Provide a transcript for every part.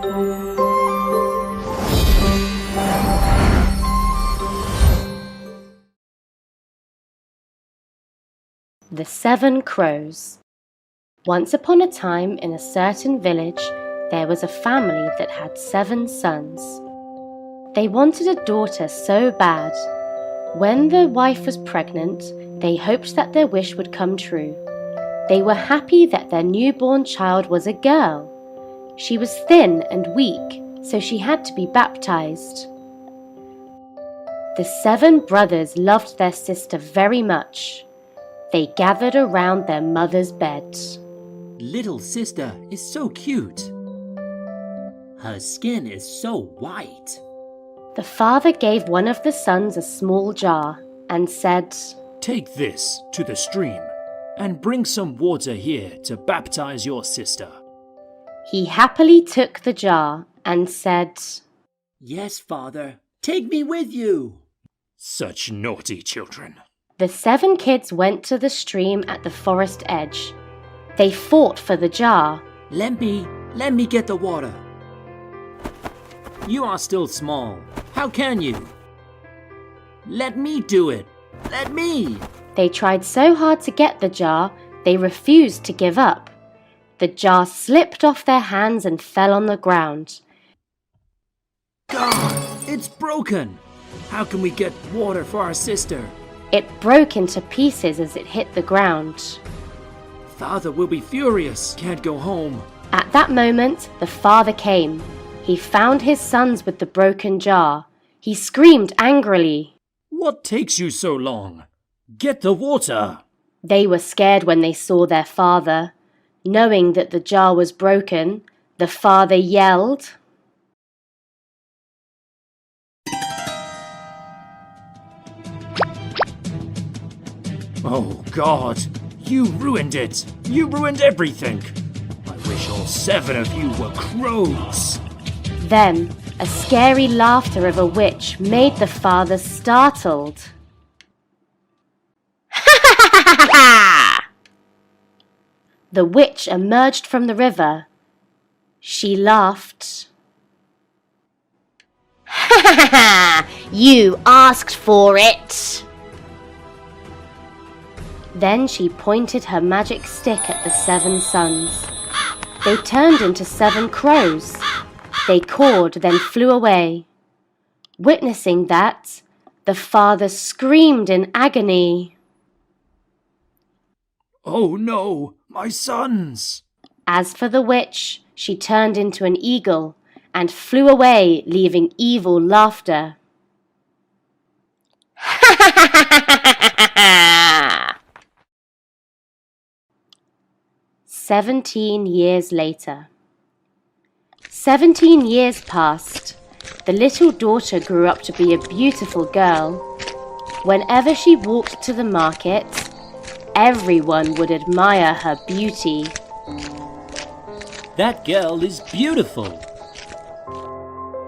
The 7 Crows. Once upon a time, in a certain village, there was a family that had 7 sons. They wanted a daughter so bad. When the wife was pregnant, they hoped that their wish would come true. They were happy that their newborn child was a girl. She was thin and weak, so she had to be baptized. The 7 brothers loved their sister very much. They gathered around their mother's bed. Little sister is so cute. Her skin is so white. The father gave one of the sons a small jar and said, "Take this to the stream and bring some water here to baptize your sister." He happily took the jar and said, Yes, father, take me with you. Such naughty children. The 7 kids went to the stream at the forest edge. They fought for the jar. Let me get the water. You are still small. How can you? Let me do it. Let me. They tried so hard to get the jar, they refused to give up. The jar slipped off their hands and fell on the ground. God, it's broken. How can we get water for our sister? It broke into pieces as it hit the ground. Father will be furious. Can't go home. At that moment, the father came. He found his sons with the broken jar. He screamed angrily. What takes you so long? Get the water. They were scared when they saw their father. Knowing that the jar was broken, the father yelled, Oh God, you ruined it. You ruined everything. I wish all 7 of you were crows. Then a scary laughter of a witch made the father startled. The witch emerged from the river. She laughed. You asked for it. Then she pointed her magic stick at the 7 sons. They turned into 7 crows. They cawed, then flew away. Witnessing that, the father screamed in agony. Oh no, my sons! As for the witch, she turned into an eagle and flew away, leaving evil laughter. 17 years later. 17 years passed. The little daughter grew up to be a beautiful girl. Whenever she walked to the market, everyone would admire her beauty. That girl is beautiful.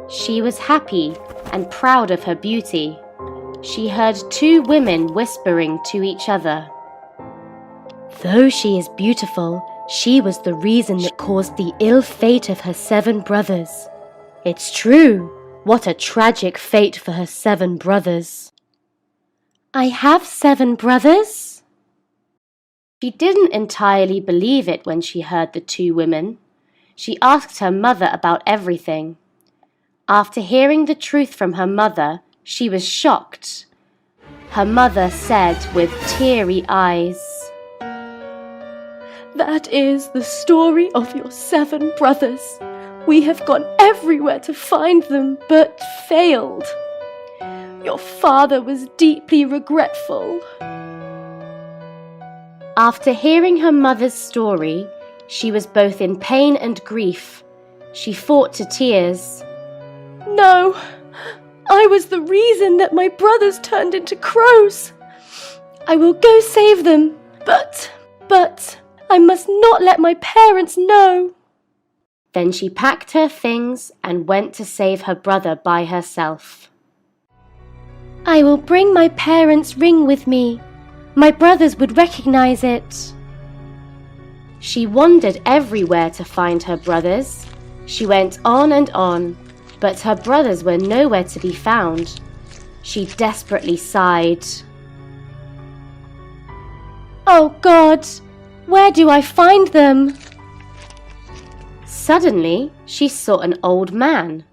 She was happy and proud of her beauty. She heard 2 women whispering to each other. Though she is beautiful, she was the reason that caused the ill fate of her 7 brothers. It's true. What a tragic fate for her 7 brothers. I have 7 brothers? She didn't entirely believe it when she heard the 2 women. She asked her mother about everything. After hearing the truth from her mother, she was shocked. Her mother said with teary eyes, "That is the story of your 7 brothers. We have gone everywhere to find them, but failed. Your father was deeply regretful." After hearing her mother's story, she was both in pain and grief. She fought to tears. "No, I was the reason that my brothers turned into crows. I will go save them, but I must not let my parents know." Then she packed her things and went to save her brother by herself. "I will bring my parents' ring with me. My brothers would recognize it." She wandered everywhere to find her brothers. She went on, but her brothers were nowhere to be found. She desperately sighed. Oh God, where do I find them? Suddenly, she saw an old man.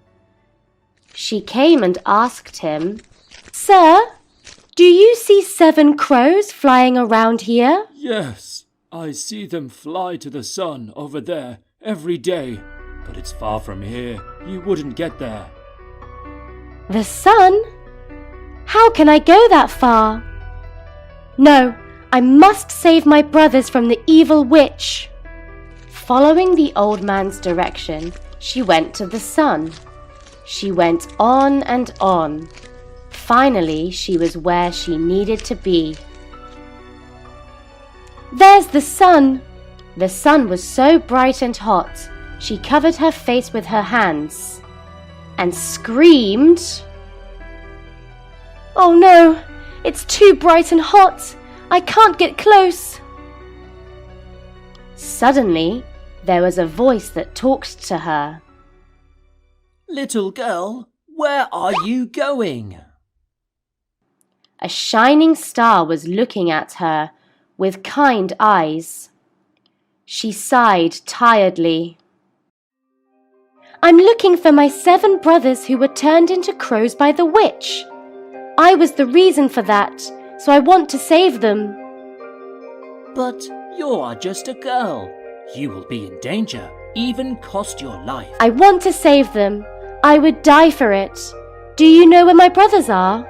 She came and asked him, Sir, do you see 7 crows flying around here? Yes, I see them fly to the sun over there every day, but it's far from here. You wouldn't get there. The sun? How can I go that far? No, I must save my brothers from the evil witch. Following the old man's direction, she went to the sun. She went on and on. Finally, she was where she needed to be. There's the sun! The sun was so bright and hot, she covered her face with her hands and screamed, Oh no! It's too bright and hot! I can't get close! Suddenly, there was a voice that talked to her. Little girl, where are you going? A shining star was looking at her with kind eyes. She sighed tiredly. I'm looking for my 7 brothers who were turned into crows by the witch. I was the reason for that, so I want to save them. But you are just a girl. You will be in danger, even cost your life. I want to save them. I would die for it. Do you know where my brothers are?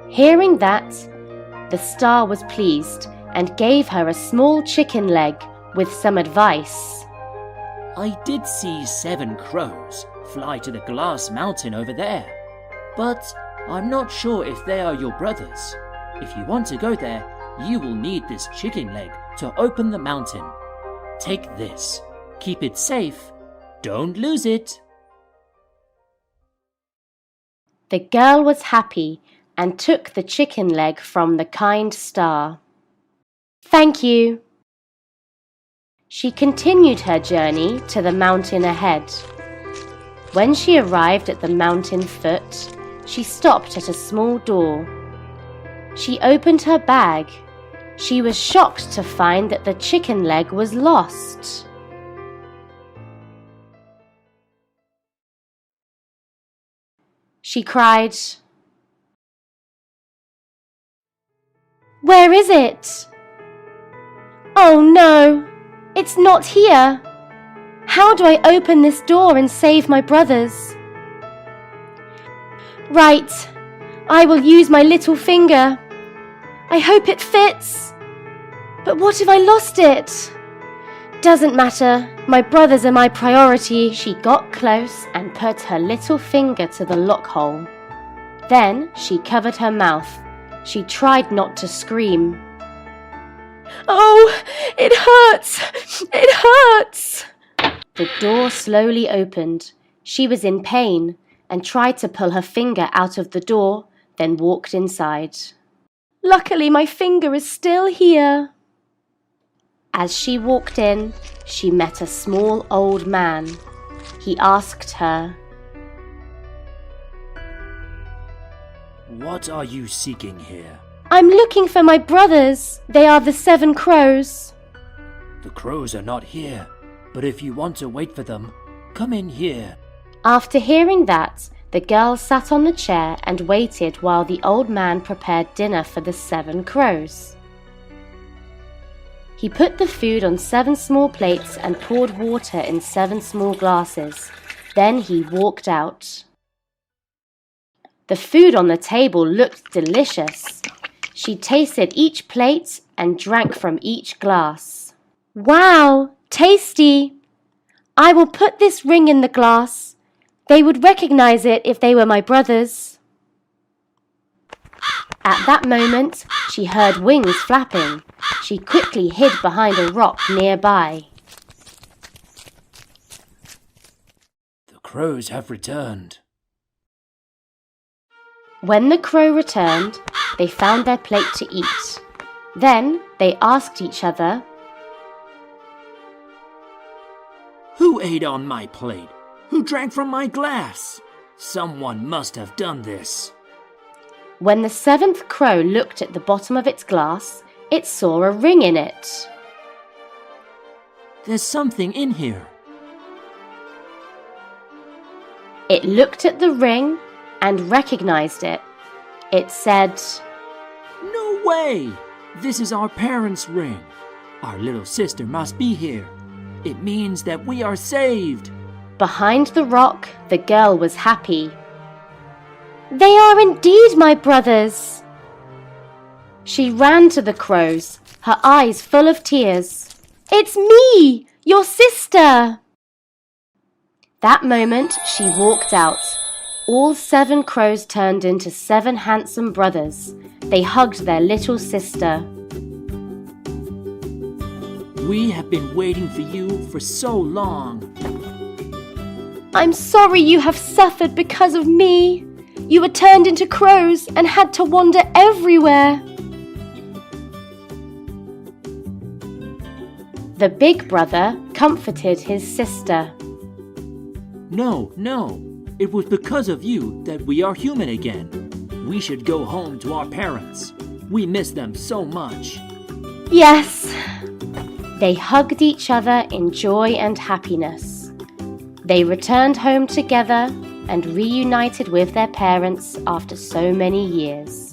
Hearing that, the star was pleased and gave her a small chicken leg with some advice. I did see 7 crows fly to the glass mountain over there, but I'm not sure if they are your brothers. If you want to go there, you will need this chicken leg to open the mountain. Take this. Keep it safe. Don't lose it. The girl was happy and took the chicken leg from the kind star. Thank you. She continued her journey to the mountain ahead. When she arrived at the mountain foot, she stopped at a small door. She opened her bag. She was shocked to find that the chicken leg was lost. She cried, Where is it? Oh no, it's not here. How do I open this door and save my brothers? Right, I will use my little finger. I hope it fits. But what if I lost it? Doesn't matter, my brothers are my priority. She got close and put her little finger to the lock hole. Then she covered her mouth. She tried not to scream. Oh, it hurts! It hurts! The door slowly opened. She was in pain and tried to pull her finger out of the door, then walked inside. Luckily, my finger is still here. As she walked in, she met a small old man. He asked her, What are you seeking here? I'm looking for my brothers. They are the 7 crows. The crows are not here, but if you want to wait for them, come in here. After hearing that, the girl sat on the chair and waited while the old man prepared dinner for the 7 crows. He put the food on 7 small plates and poured water in 7 small glasses. Then he walked out. The food on the table looked delicious. She tasted each plate and drank from each glass. Wow, tasty! I will put this ring in the glass. They would recognize it if they were my brothers. At that moment, she heard wings flapping. She quickly hid behind a rock nearby. The crows have returned. When the crow returned, they found their plate to eat. Then they asked each other, Who Who ate on my plate? Who drank from my glass? Someone must have done this. When the seventh crow looked at the bottom of its glass, it saw a ring in it. There's something in here. It looked at the ring and recognized it. It said, No way! This is our parents' ring. Our little sister must be here. It means that we are saved. Behind the rock, the girl was happy. They are indeed my brothers. She ran to the crows, her eyes full of tears. It's me, your sister. That moment, she walked out. All 7 crows turned into 7 handsome brothers. They hugged their little sister. We have been waiting for you for so long. I'm sorry you have suffered because of me. You were turned into crows and had to wander everywhere. The big brother comforted his sister. No, no. It was because of you that we are human again. We should go home to our parents. We miss them so much. Yes. They hugged each other in joy and happiness. They returned home together and reunited with their parents after so many years.